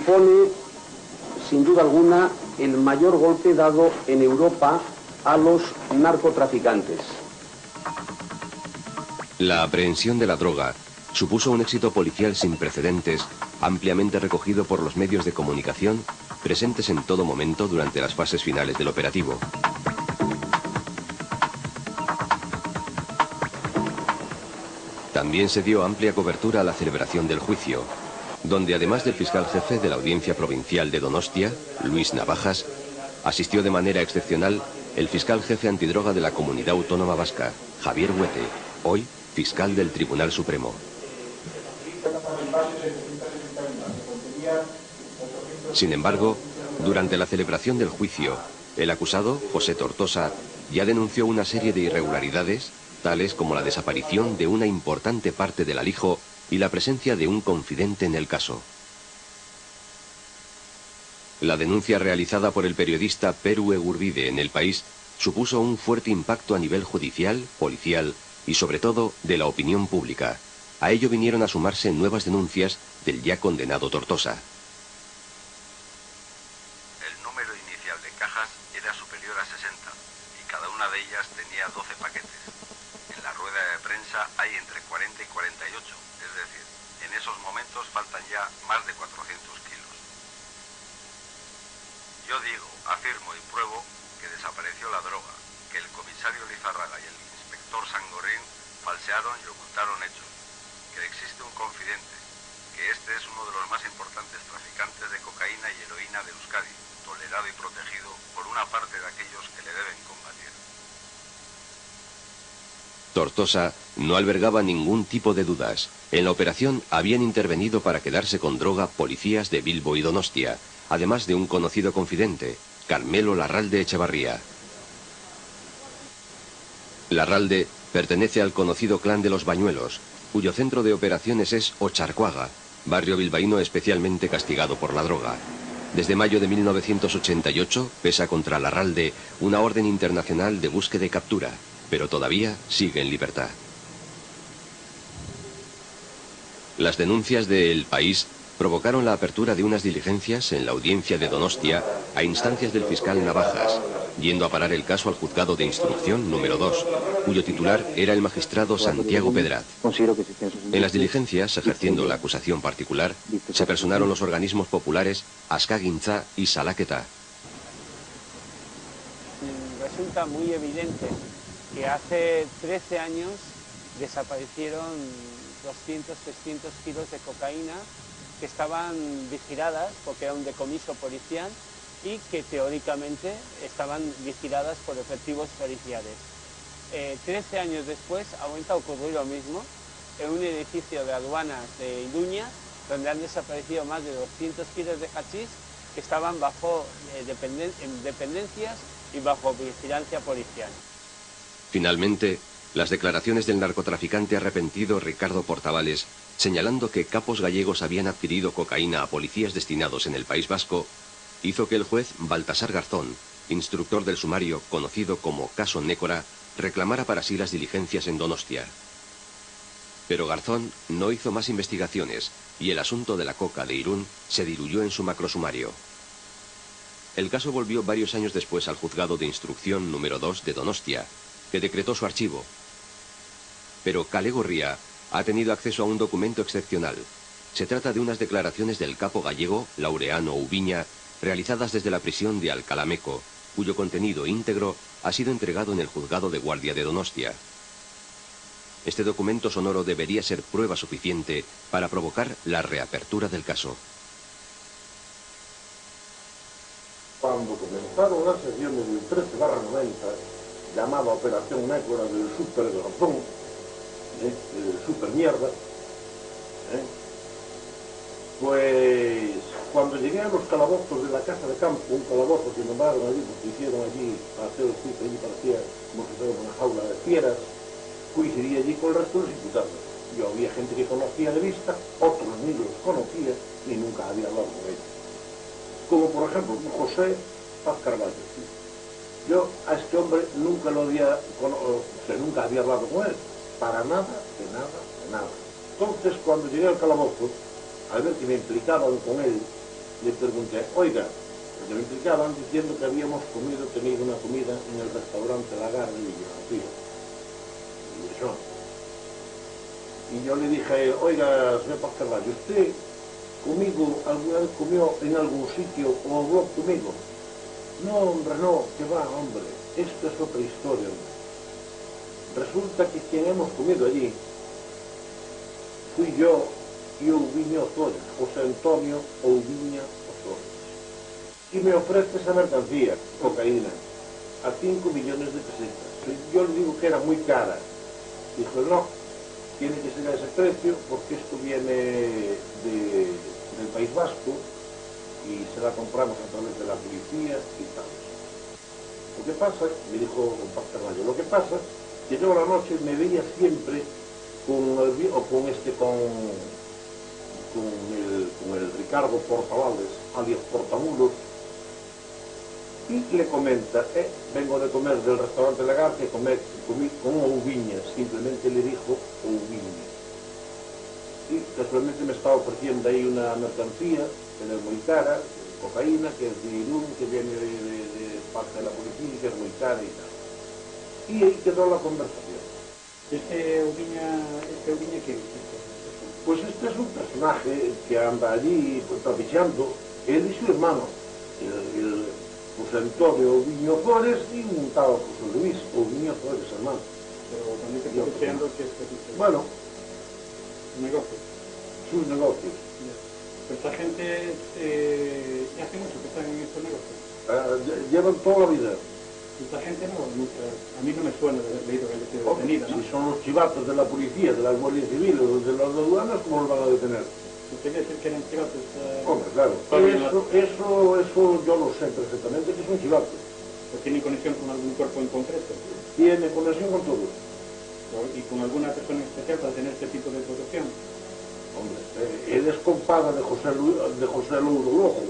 supone, sin duda alguna, el mayor golpe dado en Europa a los narcotraficantes. La aprehensión de la droga supuso un éxito policial sin precedentes, ampliamente recogido por los medios de comunicación, presentes en todo momento durante las fases finales del operativo. También se dio amplia cobertura a la celebración del juicio, donde además del fiscal jefe de la Audiencia Provincial de Donostia, Luis Navajas, asistió de manera excepcional el fiscal jefe antidroga de la Comunidad Autónoma Vasca, Javier Huete, hoy fiscal del Tribunal Supremo. Sin embargo, durante la celebración del juicio, el acusado, José Tortosa, ya denunció una serie de irregularidades, tales como la desaparición de una importante parte del alijo y la presencia de un confidente en el caso. La denuncia realizada por el periodista Peru Egurbide en El País supuso un fuerte impacto a nivel judicial, policial y sobre todo de la opinión pública. A ello vinieron a sumarse nuevas denuncias del ya condenado Tortosa. El número inicial de cajas era superior a 60 y cada una de ellas tenía 12 paquetes. En la rueda de prensa hay entre 40 y 48, es decir, en esos momentos faltan ya más de 400 kilos. Yo digo, afirmo y pruebo que desapareció la droga, que el comisario Lizárraga y el inspector Sangorín falsearon y ocultaron hechos, que existe un confidente, que este es uno de los más importantes traficantes de cocaína y heroína de Euskadi, tolerado y protegido por una parte de aquellos que le deben combatir. Tortosa no albergaba ningún tipo de dudas. En la operación habían intervenido para quedarse con droga policías de Bilbo y Donostia, además de un conocido confidente, Carmelo Larralde Echevarría. Larralde pertenece al conocido clan de los Bañuelos, cuyo centro de operaciones es Ocharcoaga, barrio bilbaíno especialmente castigado por la droga. Desde mayo de 1988 pesa contra Larralde una orden internacional de búsqueda y captura, pero todavía sigue en libertad. Las denuncias de El País provocaron la apertura de unas diligencias en la audiencia de Donostia a instancias del fiscal Navajas, yendo a parar el caso al juzgado de instrucción número 2, cuyo titular era el magistrado Santiago Pedraz. En las diligencias, ejerciendo la acusación particular, se personaron los organismos populares Askagintza y Salaketa. Resulta muy evidente que hace 13 años desaparecieron 200, 300 kilos de cocaína que estaban vigiladas porque era un decomiso policial y que teóricamente estaban vigiladas por efectivos policiales. 13 años después ha vuelto a ocurrir lo mismo en un edificio de aduanas de Iruña, donde han desaparecido más de 200 kilos de hachís que estaban bajo dependencias y bajo vigilancia policial. Finalmente, las declaraciones del narcotraficante arrepentido Ricardo Portavales, señalando que capos gallegos habían adquirido cocaína a policías destinados en el País Vasco, hizo que el juez Baltasar Garzón, instructor del sumario conocido como Caso Nécora, reclamara para sí las diligencias en Donostia. Pero Garzón no hizo más investigaciones y el asunto de la coca de Irún se diluyó en su macrosumario. El caso volvió varios años después al juzgado de instrucción número 2 de Donostia, que decretó su archivo. Pero Kale Gorria ha tenido acceso a un documento excepcional. Se trata de unas declaraciones del capo gallego Laureano Ubiña, realizadas desde la prisión de Alcalameco, cuyo contenido íntegro ha sido entregado en el juzgado de guardia de Donostia. Este documento sonoro debería ser prueba suficiente para provocar la reapertura del caso. Cuando comenzaron las sesiones del 13/90, llamada Operación Nécora del Super Garzón, super mierda, pues cuando llegué a los calabozos de la casa de campo, un calabozo que nombraron allí, porque hicieron allí para hacer el juicio, allí parecía como si fuera una jaula de fieras, coincidí allí con el resto de los imputados. Yo había gente que conocía de vista, otros ni los conocía, ni nunca había hablado con ellos. Como por ejemplo José Paz Carvalho. Yo a este hombre nunca lo había, nunca había hablado con él, para nada, de nada, de nada. Entonces cuando llegué al calabozo, al ver que me implicaban con él, le pregunté, oiga, porque me explicaban diciendo que habíamos tenido una comida en el restaurante Lagarde de Villagarcía. Y yo. Y yo le dije, oiga, señor Pascarvallo, ¿usted conmigo alguna vez comió en algún sitio o habló conmigo? No, hombre, no, que va, hombre, esto es otra historia, hombre. Resulta que quien hemos comido allí fui yo y Ouviña Ozores, José Antonio Ouviña Ozores. Y me ofrece esa mercancía, cocaína, a 5 millones de pesetas. Yo le digo que era muy cara. Dijo, no, tiene que ser a ese precio porque esto viene del País Vasco y se la compramos a través de la policía y tal. Lo que pasa, me dijo don Pascarvallo, lo que pasa que yo a la noche me veía siempre con el Ricardo Portavales, alias Portamulos, y le comenta, vengo de comer del restaurante Lagarde, comí con Ouviña, simplemente le dijo Ouviña. Y casualmente me estaba ofreciendo ahí una mercancía, que es muy cara, cocaína, que es de Irún, que viene de parte de la policía, que es muy cara y tal. Y ahí quedó la conversación. ¿Este Ouviña qué? Pues este es un personaje que anda allí trapicheando, él y su hermano, el José Antonio Ouviña Ozores y un tal José Luis Ouviña Ozores, hermano. Pero cuando dice trapicheando, ¿qué es? Bueno, Negocios. sus negocios. Pero esta gente hace mucho que están en estos negocios. Llevan toda la vida. Esta gente no, nunca, a mí no me suena de haber leído que haya sido detenida, ¿no? Si son los chivatos de la policía, de la Guardia Civil o de las aduanas, ¿cómo los van a detener? ¿Usted quiere decir que eran chivatos? Hombre, claro. Eso yo lo sé perfectamente que son chivatos. ¿O tienen conexión con algún cuerpo en concreto? Tiene conexión con todos. ¿Y con alguna persona especial para tener este tipo de protección? Hombre, él es compadre de José Louro Lojo,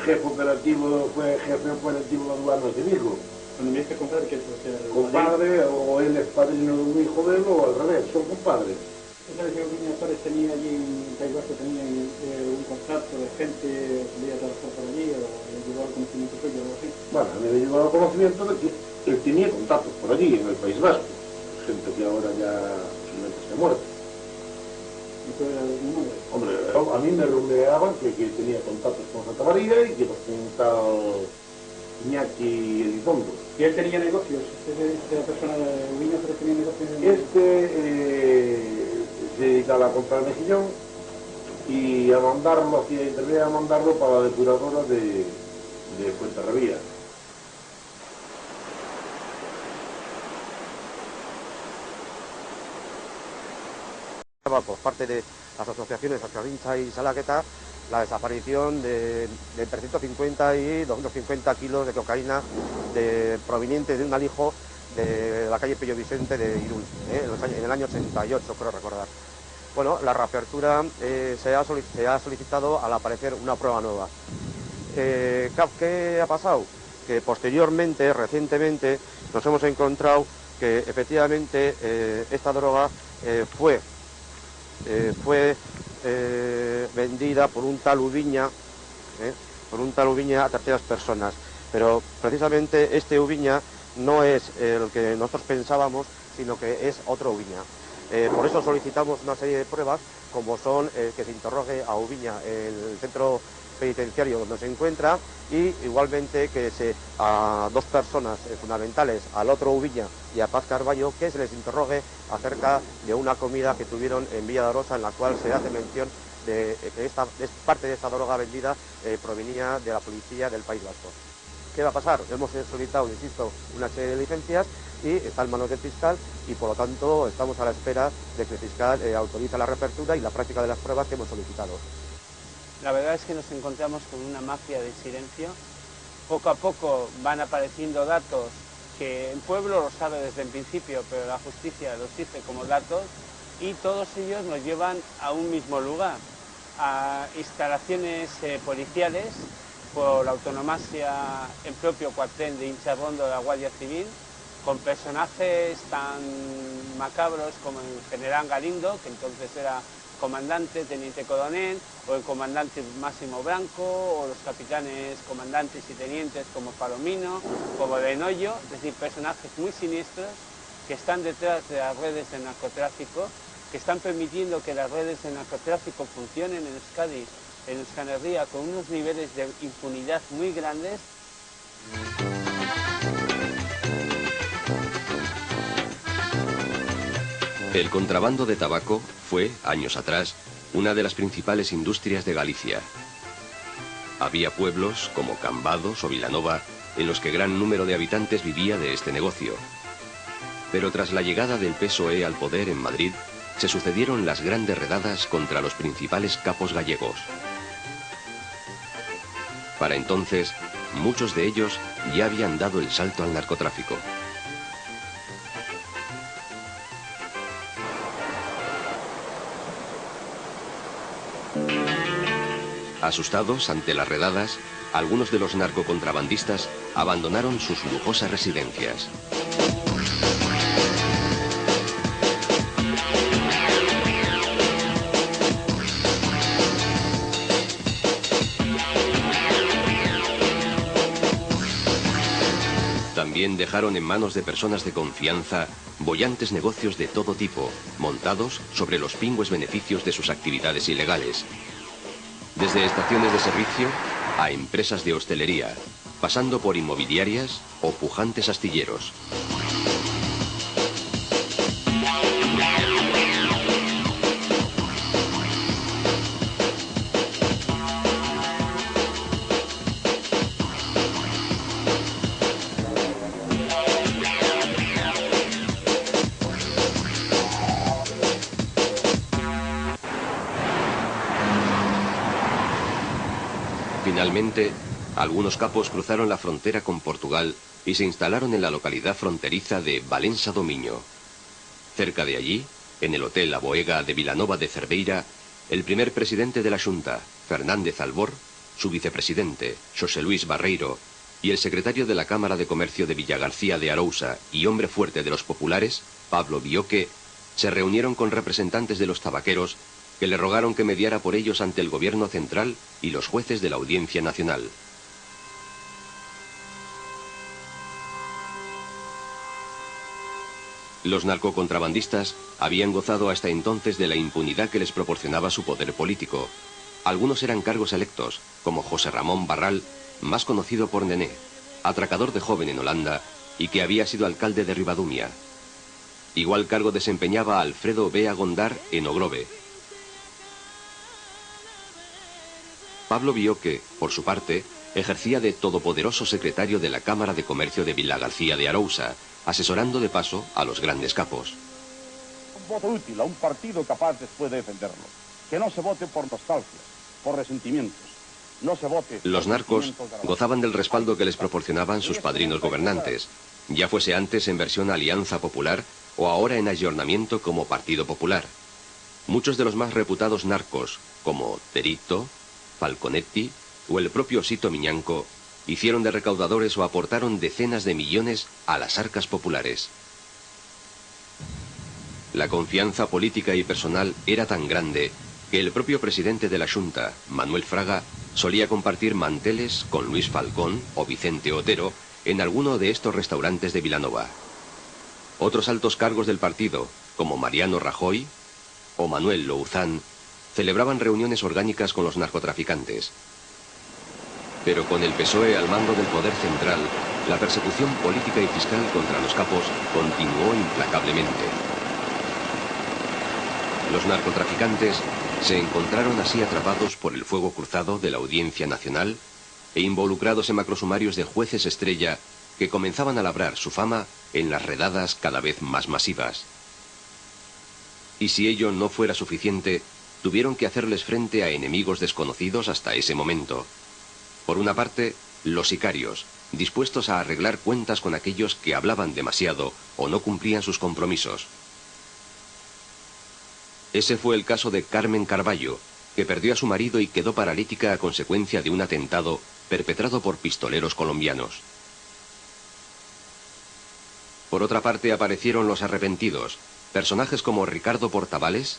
jefe operativo de la aduana de Vigo. Cuando me dice compadre, ¿qué es? Compadre, o él es padrino de un hijo de él, o al revés, son compadres. ¿Usted sabe que Ouviña Ozores tenía allí en País Vasco, tenía un contacto de gente que podía trabajar por allí, o le llegó al conocimiento suyo o algo así? Bueno, a mí me llegó al conocimiento de que él tenía contactos por allí, en el País Vasco. Gente que ahora ya posiblemente esté muerta. ¿Me puede dar algún nombre? Hombre, a mí me rumoreaban que tenía contactos con Santa María y que con un tal Iñaki Elizondo. ¿Y él tenía negocios? ¿Esta persona de Ouviña Ozores tenía negocios? Se dedicaba a comprar mejillón y a mandarlo, a mandarlo para la depuradora de Fuenterrabía. Por parte de las asociaciones Acharincha y Salaqueta, la desaparición de entre 150 y 250 kilos de cocaína proveniente de un alijo de la calle Pello Vicente de Irún, en el año 88, creo recordar. Bueno, la reapertura se ha solicitado al aparecer una prueba nueva. ¿Qué ha pasado? Que posteriormente, recientemente, nos hemos encontrado que efectivamente esta droga fue vendida por un tal Ouviña, a terceras personas. Pero precisamente este Ouviña no es el que nosotros pensábamos, sino que es otro Ouviña. Por eso solicitamos una serie de pruebas, como son que se interrogue a Ouviña en el centro penitenciario donde se encuentra, y igualmente que a dos personas fundamentales, al otro Ouviña y a Paz Carballo, que se les interrogue acerca de una comida que tuvieron en Villa de Arosa, en la cual se hace mención de que parte de esta droga vendida provenía de la policía del País Vasco. ¿Qué va a pasar? Hemos solicitado, insisto, una serie de licencias y está en manos del fiscal, y por lo tanto estamos a la espera de que el fiscal autorice la reapertura y la práctica de las pruebas que hemos solicitado. La verdad es que nos encontramos con una mafia de silencio. Poco a poco van apareciendo datos que el pueblo lo sabe desde el principio, pero la justicia los dice como datos, y todos ellos nos llevan a un mismo lugar, a instalaciones policiales por la autonomasia en propio cuartel de Hinchabondo de la Guardia Civil, con personajes tan macabros como el general Galindo, que entonces era comandante, teniente coronel, o el comandante Máximo Blanco, o los capitanes, comandantes y tenientes como Palomino, como Benoyo, es decir, personajes muy siniestros que están detrás de las redes de narcotráfico, que están permitiendo que las redes de narcotráfico funcionen en Euskadi, en Euskal Herria, con unos niveles de impunidad muy grandes. El contrabando de tabaco fue, años atrás, una de las principales industrias de Galicia. Había pueblos como Cambados o Vilanova en los que gran número de habitantes vivía de este negocio. Pero tras la llegada del PSOE al poder en Madrid, se sucedieron las grandes redadas contra los principales capos gallegos. Para entonces, muchos de ellos ya habían dado el salto al narcotráfico. Asustados ante las redadas, algunos de los narcocontrabandistas abandonaron sus lujosas residencias. También dejaron en manos de personas de confianza bollantes negocios de todo tipo, montados sobre los pingües beneficios de sus actividades ilegales. Desde estaciones de servicio a empresas de hostelería, pasando por inmobiliarias o pujantes astilleros. Finalmente, algunos capos cruzaron la frontera con Portugal y se instalaron en la localidad fronteriza de Valença do Miño. Cerca de allí, en el Hotel La Boega de Vilanova de Cerveira, el primer presidente de la Xunta, Fernández Albor, su vicepresidente, Xosé Luis Barreiro, y el secretario de la Cámara de Comercio de Villagarcía de Arousa y hombre fuerte de los populares, Pablo Bioque, se reunieron con representantes de los tabaqueros que le rogaron que mediara por ellos ante el gobierno central y los jueces de la Audiencia Nacional. Los narcocontrabandistas habían gozado hasta entonces de la impunidad que les proporcionaba su poder político. Algunos eran cargos electos, como José Ramón Barral, más conocido por Nené, atracador de joven en Holanda y que había sido alcalde de Ribadumia. Igual cargo desempeñaba Alfredo Bea Gondar en Ogrove. Pablo Bioque, por su parte, ejercía de todopoderoso secretario de la Cámara de Comercio de Villagarcía de Arousa, asesorando de paso a los grandes capos. Un voto útil a un partido capaz después de defenderlo. Que no se vote por nostalgia, por resentimientos. No se vote... Los narcos gozaban del respaldo que les proporcionaban sus padrinos gobernantes, ya fuese antes en versión Alianza Popular o ahora en ayornamiento como Partido Popular. Muchos de los más reputados narcos, como Terito, Falconetti o el propio Sito Miñanco, hicieron de recaudadores o aportaron decenas de millones a las arcas populares. La confianza política y personal era tan grande que el propio presidente de la Xunta, Manuel Fraga, solía compartir manteles con Luis Falcón o Vicente Otero en alguno de estos restaurantes de Vilanova. Otros altos cargos del partido, como Mariano Rajoy o Manuel Louzán, celebraban reuniones orgánicas con los narcotraficantes. Pero con el PSOE al mando del poder central, la persecución política y fiscal contra los capos continuó implacablemente. Los narcotraficantes se encontraron así atrapados por el fuego cruzado de la Audiencia Nacional e involucrados en macrosumarios de jueces estrella que comenzaban a labrar su fama en las redadas cada vez más masivas. Y si ello no fuera suficiente, tuvieron que hacerles frente a enemigos desconocidos hasta ese momento. Por una parte, los sicarios, dispuestos a arreglar cuentas con aquellos que hablaban demasiado o no cumplían sus compromisos. Ese fue el caso de Carmen Carballo, que perdió a su marido y quedó paralítica a consecuencia de un atentado perpetrado por pistoleros colombianos. Por otra parte aparecieron los arrepentidos, personajes como Ricardo Portavales,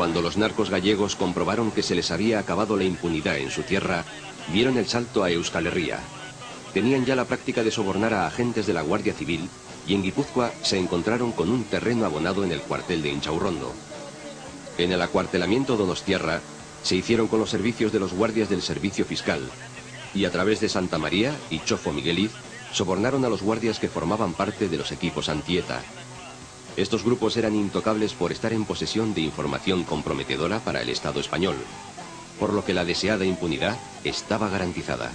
Cuando los narcos gallegos comprobaron que se les había acabado la impunidad en su tierra, dieron el salto a Euskal Herria. Tenían ya la práctica de sobornar a agentes de la Guardia Civil y en Guipúzcoa se encontraron con un terreno abonado en el cuartel de Inchaurrondo. En el acuartelamiento donostiarra se hicieron con los servicios de los guardias del servicio fiscal y a través de Santa María y Chofo Migueliz sobornaron a los guardias que formaban parte de los equipos anti-ETA. Estos grupos eran intocables por estar en posesión de información comprometedora para el Estado español, por lo que la deseada impunidad estaba garantizada.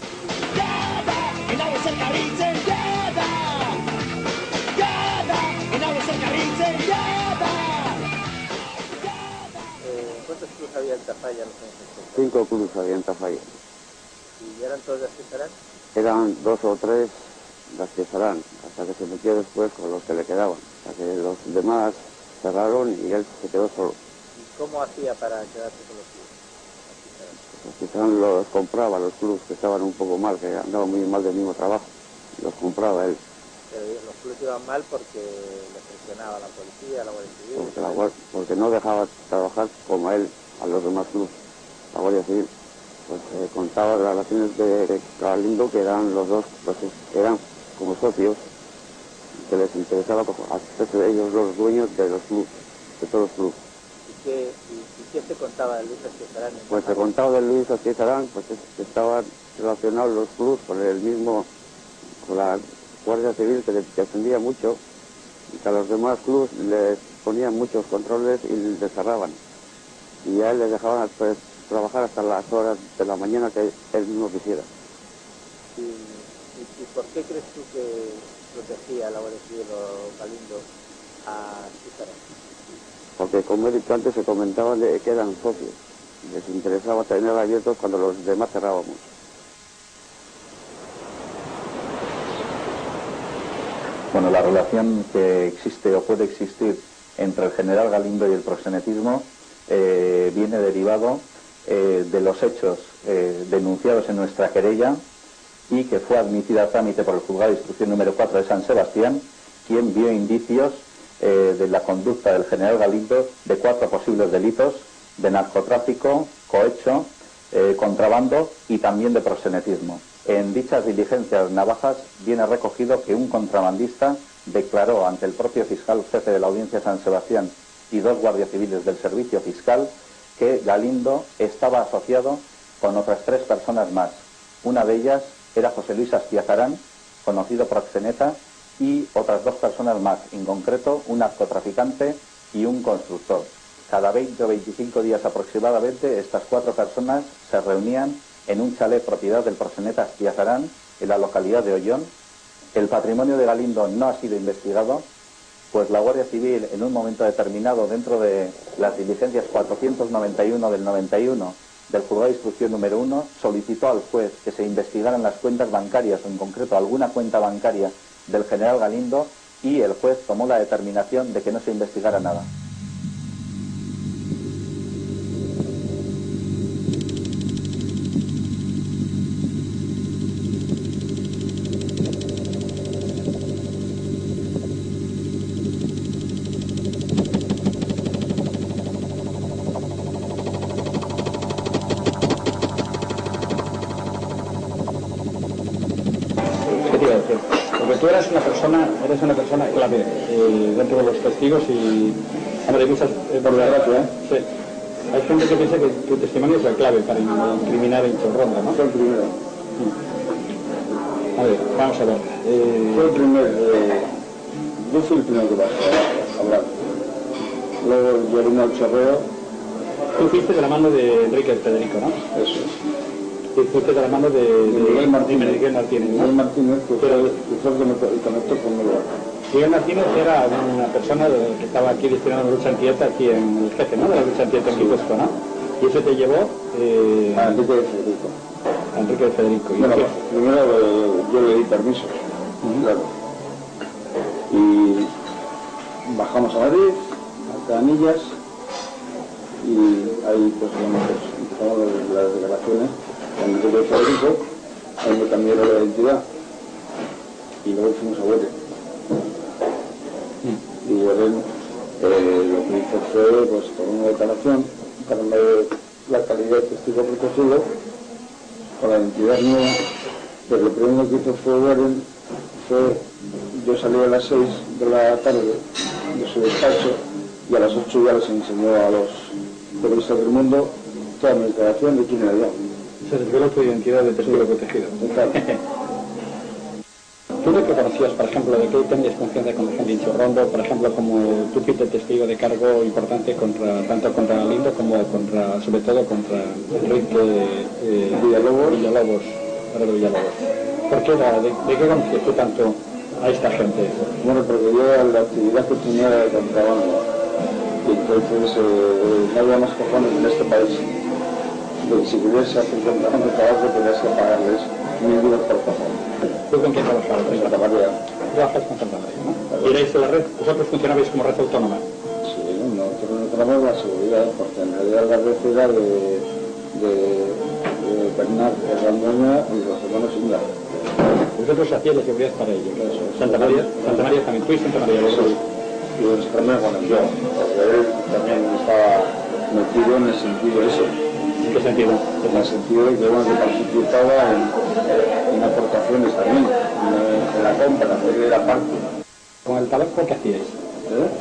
¿Cuántos clubes había en Tafalla en los años 60? 5 clubes había en Tafalla. ¿Y eran todos de Cesarán? Eran 2 o 3 las que serán, hasta que se metió después con los que le quedaban. Hasta que los demás cerraron y él se quedó solo. ¿Y cómo hacía para quedarse con los clubes? Los Cesarán los compraba, los clubes que estaban un poco mal, que andaban muy mal del mismo trabajo. Los compraba él. Pero los clubes iban mal porque le presionaba la policía, la Guardia Civil. Porque no dejaba trabajar como él a los demás clubes, la Guardia Civil. Pues contaba las relaciones de Galindo, que eran los dos, pues eran como socios, que les interesaba hacerse de ellos los dueños de los clubes, de todos los clubes. ¿Y qué se contaba de Luis Astizarán? Pues se contaba de Luis Astizarán, pues que estaban relacionados los clubes con el mismo, con la Guardia Civil, que les defendía mucho, y que a los demás clubes les ponían muchos controles y les cerraban. Y a él les dejaban pues trabajar hasta las horas de la mañana que él mismo quisiera. ¿Y por qué crees tú que protegía la Guardia Civil o Galindo a Astizarán? Porque como he dicho antes, se comentaba de que eran socios. Les interesaba tener abiertos cuando los demás cerrábamos. Bueno, la relación que existe o puede existir entre el general Galindo y el proxenetismo viene derivado de los hechos denunciados en nuestra querella y que fue admitida a trámite por el juzgado de instrucción número 4 de San Sebastián, quien vio indicios de la conducta del general Galindo de 4 posibles delitos de narcotráfico, cohecho, contrabando y también de proxenetismo. En dichas diligencias navajas viene recogido que un contrabandista declaró ante el propio fiscal jefe de la Audiencia de San Sebastián y 2 guardias civiles del servicio fiscal que Galindo estaba asociado con otras 3 personas más. Una de ellas era José Luis Astizarán, conocido proxeneta, y otras 2 personas más, en concreto un narcotraficante y un constructor. Cada 20 o 25 días aproximadamente estas 4 personas se reunían en un chalet propiedad del proxeneta Astizarán en la localidad de Ollón. El patrimonio de Galindo no ha sido investigado, pues la Guardia Civil en un momento determinado, dentro de las diligencias 491 del 91 del juzgado de instrucción número 1, solicitó al juez que se investigaran las cuentas bancarias, o en concreto alguna cuenta bancaria del general Galindo, y el juez tomó la determinación de que no se investigara nada. Porque tú eres una persona clave dentro de los testigos y, hombre, hay muchas, por desgracia, sí. Hay gente que piensa que tu testimonio es la clave para incriminar a Inchaurrondo, ¿no? Fue el primero. A ver, vamos a ver. Fue el primero, yo fui el primero que pasó a hablar. Luego yo vine al chorreo. Tú fuiste de la mano de Enrique Federico, ¿no? Eso es. Y fuiste de la mano de Miguel Martínez. Miguel Martínez, ¿no? Miguel Martínez, que fue el que conectó conmigo. Miguel Martínez era una persona que estaba aquí destinada a la lucha antieta, aquí en el jefe, ¿no? De la lucha antieta en Guipúzcoa, ¿no? Y eso te llevó a Enrique de Federico. A Enrique de Federico. Bueno, primero yo le di permiso, claro. Y bajamos a Madrid, a Canillas, y ahí pues empezamos las declaraciones con Enrique de Federico, ahí me cambiaron la identidad y luego fuimos a Huete. Y Huete Lo que hizo fue, pues, por una declaración, para la calidad de testigo protegido, con la identidad nueva, pero lo primero que hizo fue, yo salí a las 6 de la tarde de su despacho y a las 8 ya les enseñó a los periodistas del mundo toda mi declaración de quién era yo. Se desveló tu identidad de testigo protegido. Claro. ¿Tú de qué conocías, por ejemplo, de qué tenías confianza con la gente de Inchorrondo, por ejemplo, como tú fuiste testigo de cargo importante tanto contra Galindo como sobre todo contra Enrique Villalobos? ¿Por qué de qué conocías tú tanto a esta gente? Bueno, porque yo la actividad que tenía era de contrabando, y entonces no había más cojones en este país. Si querías hacer contrabando de trabajo, tenías que pagarles 1000 euros por cajón. ¿Tú con quién trabajabas? En Santa María. Trabajas con Santa María, ¿no? ¿Y erais de la red? ¿Vosotros funcionabais como red autónoma? Sí, nosotros no tenemos la seguridad, porque en realidad la red era de Bernard Randoña y los hermanos Inga. Vosotros hacíais la seguridad para ellos. Santa María también. ¿Tú y Santa María? Sí. Y Santa María, bueno, yo, porque él también estaba metido en el sentido ese. ¿En qué sentido? En el sentido de que, bueno, que participaba en aportaciones también, en la compra, de la parte. ¿Con el tabaco qué hacíais?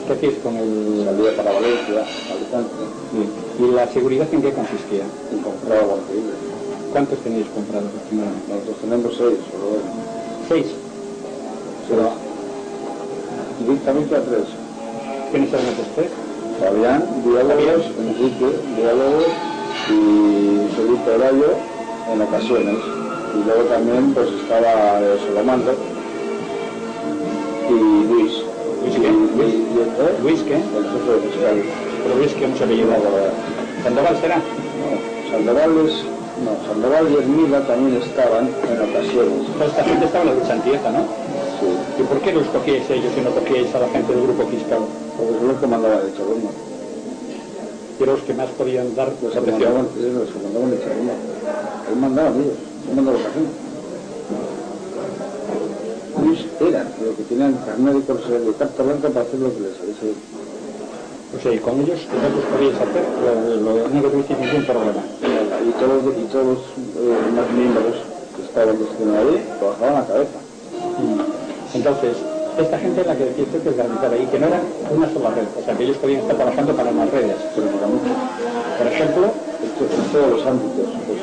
¿Qué hacíais con el...? Salía para Valencia, Alicante. Sí. ¿Y la seguridad en qué consistía? En comprar guantillas. ¿Cuántos tenéis comprados aproximadamente? Nosotros tenemos 6, solo él. 6. Pero directamente a 3. ¿Quiénes eran esos 3? Fabián, Diálogos, Enrique, Diálogos y Felipe Horayo en ocasiones. Y luego también pues estaba Solomando y Luis. ¿Luis qué? ¿Luis qué? El jefe de fiscal. ¿Pero Luis qué hemos apellido? ¿Sandoval será? No, Sandoval y Hermida también estaban en ocasiones. Pero esta gente estaba en la lucha antieta, ¿no? Sí. ¿Y por qué los cogíais ellos y no cogíais a la gente del grupo fiscal? Porque son los que mandaban el Chorrondo. Y los que más podían dar los que mandaban el Chorrondo. Él mandaba ellos, él mandaba la gente. Luis era, pero que tenían carnet de carta blanca para hacer lo que les saliese. O sea, y con ellos vosotros podíais hacer no tuvisteis ningún problema. Y todos los más miembros que estaban destinados ahí trabajaban a cabeza. Entonces, esta gente es la que decía que organizaba ahí, que no era una sola red, o sea, que ellos podían estar trabajando para más redes. Pero para muchos. Por ejemplo, en todos los ámbitos, pues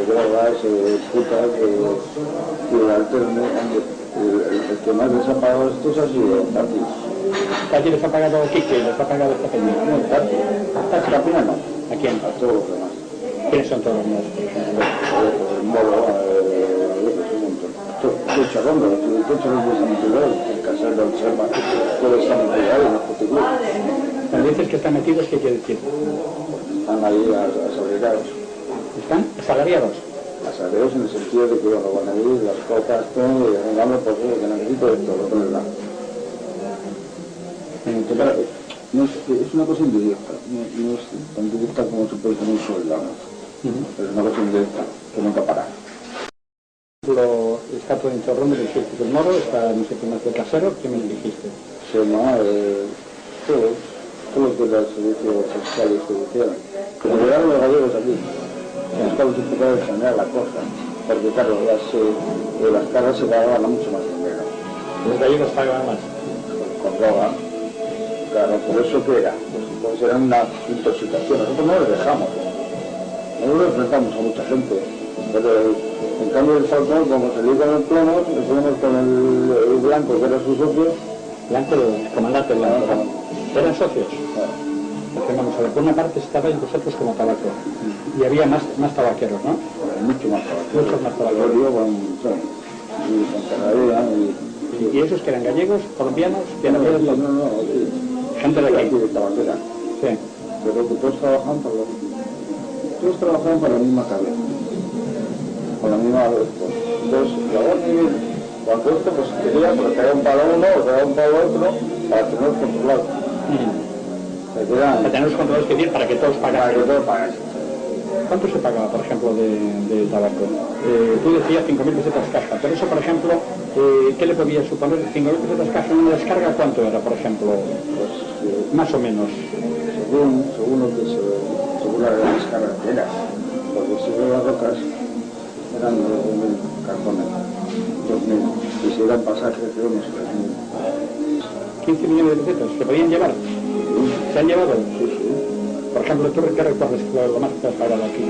drogas, putas, y el que más les ha pagado estos ha sido Tati. ¿Tati les ha pagado Quique? ¿Les ha pagado esta peña? No, Tati. Tati la pena no. ¿A quién? A todos los demás. ¿Quiénes son todos los demás? El Moro, un montón. El Chorrondo, el el Casal del Serma, todos están metidos en los puticlubs. Cuando dices que están metidos, ¿qué quiere decir? Están ahí asalariados. ¿Están asalariados? Asalariados en el sentido de que van a ir las cocas, todo, y digamos, pues que necesito esto, lo otro es la. Es una cosa indirecta, no es tan directa como se puede tener un sueldo, pero es una cosa indirecta, que nunca para. Está todo en Chorrondo, que dijiste el Moro, está no sé qué más de Casero, ¿qué me dijiste? Se llama todos los de los servicios fiscales que hicieron. Como llegaron los gallegos aquí, buscamos un poco de generar la cosa, porque claro, las cargas se pagaban a mucho más dinero. ¿Los gallegos pagaban más? Con droga. Claro, por eso que era, pues era una intoxicación. Nosotros no les dejamos. Nosotros enfrentamos a mucha gente. Pero en cambio el Falcón, como salió con el plano, nos fuimos con el Blanco, que era su socio. Blanco, el comandante Blanco. ¿Eran socios? Claro. Porque vamos a ver, por una parte estabais vosotros como tabaco. Y había más tabaqueros, ¿no? Mucho más tabaqueros. Muchos más tabaqueros. ¿Y esos que eran gallegos, colombianos? No, gente de aquí. De tabaquera. Sí. Pero que todos trabajan para la misma cabeza. Con la misma vez. Entonces, la Guardia Civil, cuando esto pues quería, porque caía un palo uno o caía un palo otro, para tenerlos controlados. Para tenerlos controlados, es decir, para que todos pagasen. Para que todos pagasen. ¿Cuánto se pagaba, por ejemplo, de tabaco? Tú decías 5.000 pesetas caja, pero eso, por ejemplo, ¿qué le podía suponer? 5.000 pesetas caja en una descarga, ¿cuánto era, por ejemplo? Pues, más o menos. Según la descarga que era, porque si no las rocas eran 2.000 cartones, 2.000, y si eran pasajes, creo unos 3.000. 15 millones de pesetas, ¿se podían llevar? ¿Se han llevado? Sí, sí. Por ejemplo, ¿tú qué recuerdas lo más que has pagado aquí?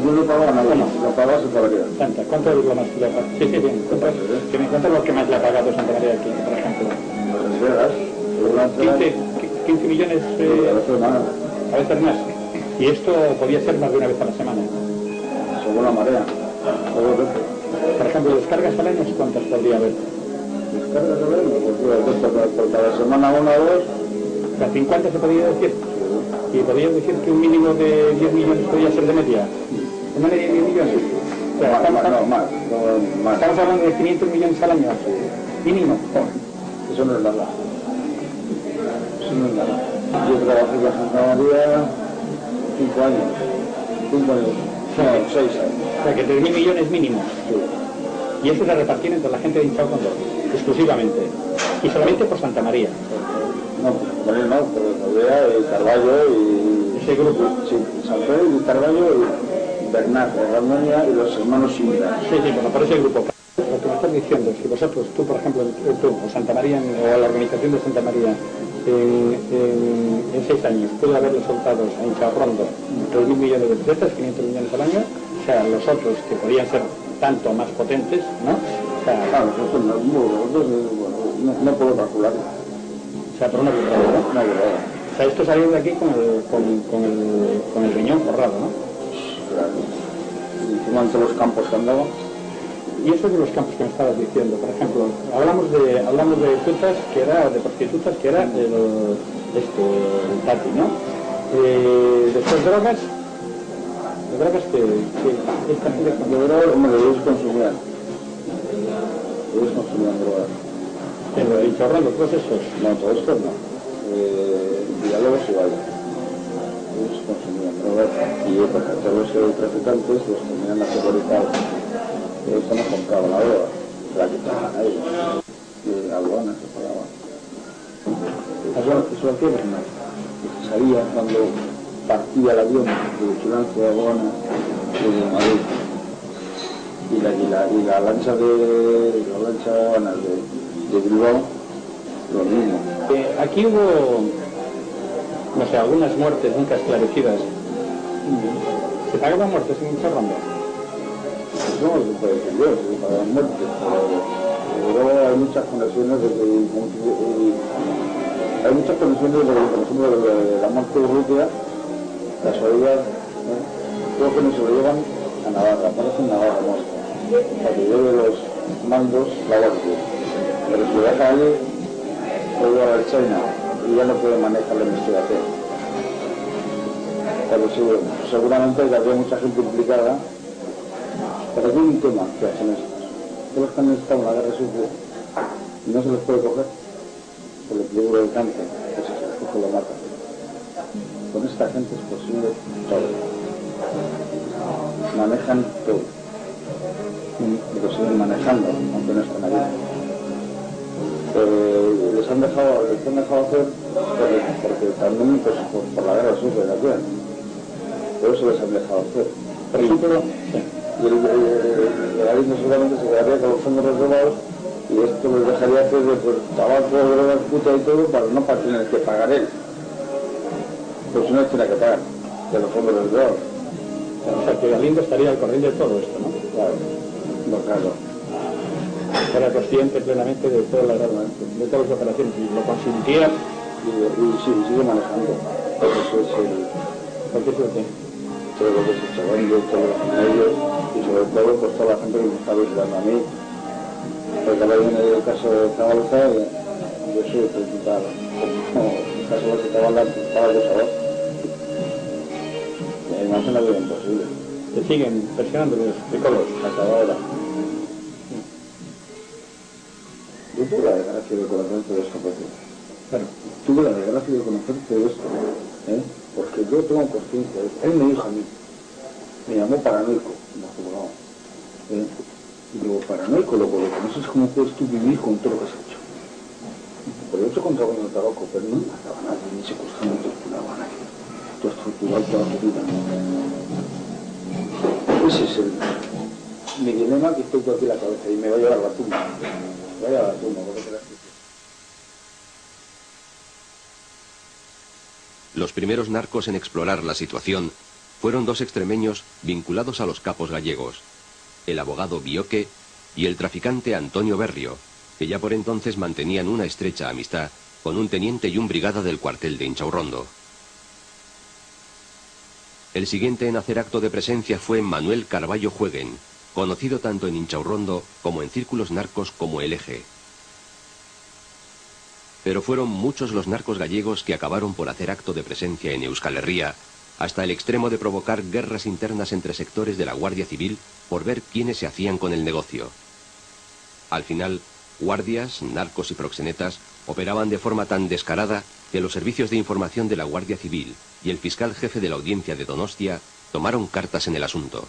Yo no pagaba nada, lo pagaba Santa María. Santa, ¿cuánto es lo más que le ha pagado? Sí, sí, bien. Que me cuentas lo que más le ha pagado Santa María aquí, por ejemplo. Las Vegas, 15 millones... a veces más. Y esto podía ser más de una vez a la semana. Según la marea. Por ejemplo, descargas al año, ¿cuántas podría haber? Descargas al año, pues por cada semana una o dos. ¿A 50 se podía decir? ¿Y podrías decir que un mínimo de 10 millones podía ser de media? ¿Una media de 10 millones? O sea, más. Estamos hablando de 500 millones al año. Mínimo. Eso no es nada. Eso no es nada. Yo trabajé en Santa María 5 años. 5 años. No, 6 años. O sea, que 3.000 millones mínimo. Sí. Y eso se repartían entre la gente de Hinchao Condor, exclusivamente. Y solamente por Santa María. No, por María no, por Novea y Carballo y... ¿Ese grupo? Sí, San Pedro y Carballo y Bernat, Randonia y los hermanos Simbra. Sí, sí, bueno, por ese grupo. Lo que me estás diciendo es que vosotros, tú por ejemplo, tú, o Santa María, o la organización de Santa María, en 6 años pudo haberle soltado a Hinchaurondo 3.000 millones de pesetas, 500 millones al año, o sea, los otros que podían ser tanto más potentes, ¿no? O sea, claro, nosotros no puedo calcularlo. O sea, por una burrada, ¿no? Una burrada. O sea, esto salió de aquí con el riñón forrado, ¿no? Claro. Y encima entre los campos que andaban. Y eso de los campos que me estabas diciendo, por ejemplo, hablamos de putas, que era, de prostitutas, que era el Tati, ¿no? Después drogas que esta gente de drogas, hombre, ellos consumían drogas. Pero el chorrando, todos estos. No, todos estos no. Diálogos y vaya. Ellos consumían drogas y pues, a todos los traficantes los tenían aterrorizados. Ellos no compraban la droga, la quitaban a ellos. Y aduanas se pagaban. Eso hacía Bernat. Se sabía cuando partía el avión de vigilancia de aduanas de Madrid. Y la lancha de aduanas de Bilbao, lo mismo. Aquí hubo, no sé, algunas muertes nunca esclarecidas. ¿Se pagaban muertes en Hinchaurondo? No, se puede decir yo, se pagaban muertes, pero luego hay muchas conexiones desde por ejemplo, de la muerte de Urrutia, casualidad, creo que nos lo llevan a Navarra, aparece en Navarra muerta, para que lleve los mandos la guardia. Pero si lo deja allí, puede ir a la China y ya no puede manejar la investigación. Pero seguramente había mucha gente implicada. Pero hay un tema que hacen estos. Todos los que han estado en la guerra sucia y no se les puede coger por el peligro del cáncer, que si se les coge lo mata. Con esta gente es posible todo. Manejan todo. Y lo siguen manejando, aunque no están ahí. Les han dejado hacer porque también pues, por la guerra sucia de aquella. Por eso les han dejado hacer. Por ejemplo, y el legalismo seguramente se quedaría con los fondos reservados y esto les dejaría hacer pues, tabaco, drogas, puta y todo para tener que pagar él. Pues si no tiene que pagar de los fondos reservados. O sea, que Galindo estaría al corriente de todo esto, ¿no? Claro, no, claro. Era consciente plenamente de todas las operaciones y lo consintía y sigue manejando. Eso es ¿Por qué suerte? Todo lo que se echaba en todos los medios y sobre todo pues toda la gente que me está vigilando a mí. Porque ahora viene el caso de Zabalza y yo soy el principal. Como el caso de Zabalza estaba de sabor. Me hacen la vida imposible. Te siguen presionando los psicólogos hasta ahora. Yo tuve la desgracia de conocer todo esto, claro. Tuve la desgracia de conocer todo esto, porque yo tengo conciencia. Él me dijo a mí, me llamó paranoico, me jugó. Y luego, paranoico, lo que no sé es cómo puedes tú vivir con todo lo que has hecho. Pero yo te contaba con el tabaco, pero no mataba a nadie, ni secuestraba, ni torturaba a nadie. Tú has torturado toda tu vida. Ese es mi dilema, que estoy todo aquí en la cabeza y me va a llevar a la tumba. Me va a llevar a la tumba, porque te la explico. Los primeros narcos en explorar la situación fueron dos extremeños vinculados a los capos gallegos, el abogado Bioque y el traficante Antonio Berrio, que ya por entonces mantenían una estrecha amistad con un teniente y un brigada del cuartel de Inchaurrondo. El siguiente en hacer acto de presencia fue Manuel Carballo Jueguen, conocido tanto en Inchaurrondo como en círculos narcos como el Eje. Pero fueron muchos los narcos gallegos que acabaron por hacer acto de presencia en Euskal Herria, hasta el extremo de provocar guerras internas entre sectores de la Guardia Civil por ver quiénes se hacían con el negocio. Al final, guardias, narcos y proxenetas operaban de forma tan descarada que los servicios de información de la Guardia Civil y el fiscal jefe de la audiencia de Donostia tomaron cartas en el asunto.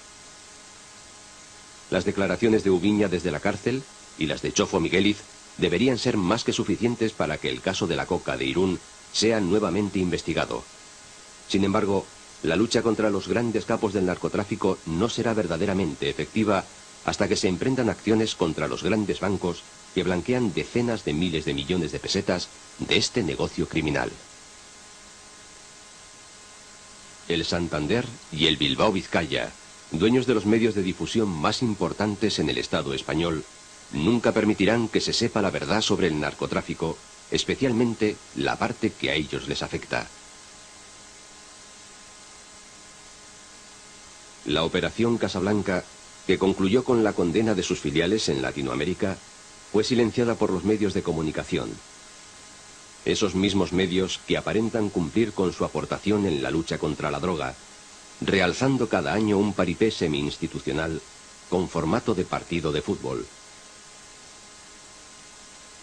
Las declaraciones de Ubiña desde la cárcel y las de Chofo Migueliz deberían ser más que suficientes para que el caso de la coca de Irún sea nuevamente investigado. Sin embargo, la lucha contra los grandes capos del narcotráfico no será verdaderamente efectiva hasta que se emprendan acciones contra los grandes bancos que blanquean decenas de miles de millones de pesetas de este negocio criminal. El Santander y el Bilbao Vizcaya, dueños de los medios de difusión más importantes en el Estado español, nunca permitirán que se sepa la verdad sobre el narcotráfico, especialmente la parte que a ellos les afecta. La Operación Casablanca, que concluyó con la condena de sus filiales en Latinoamérica, fue silenciada por los medios de comunicación. Esos mismos medios que aparentan cumplir con su aportación en la lucha contra la droga, realzando cada año un paripé semi-institucional con formato de partido de fútbol.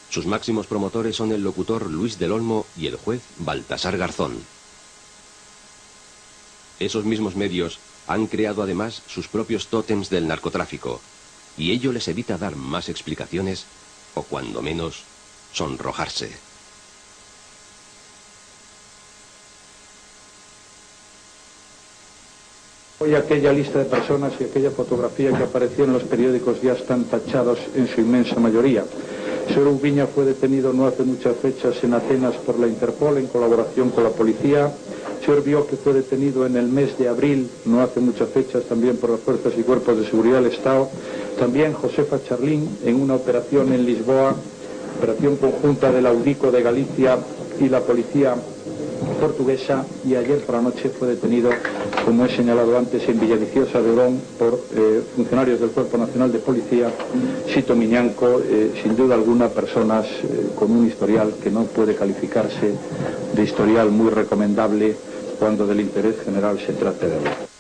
Sus máximos promotores son el locutor Luis del Olmo y el juez Baltasar Garzón. Esos mismos medios han creado además sus propios tótems del narcotráfico, y ello les evita dar más explicaciones, o cuando menos, sonrojarse. Hoy aquella lista de personas y aquella fotografía que apareció en los periódicos ya están tachados en su inmensa mayoría. Señor Ubiña fue detenido no hace muchas fechas en Atenas por la Interpol en colaboración con la policía. Señor Bioque fue detenido en el mes de abril, no hace muchas fechas, también por las fuerzas y cuerpos de seguridad del Estado. También Josefa Charlín en una operación en Lisboa, operación conjunta de la UDICO de Galicia y la policía portuguesa, y ayer por la noche fue detenido, como he señalado antes, en Villaviciosa de Orón por funcionarios del Cuerpo Nacional de Policía, Sito Miñanco, sin duda alguna personas con un historial que no puede calificarse de historial muy recomendable cuando del interés general se trate de hablar.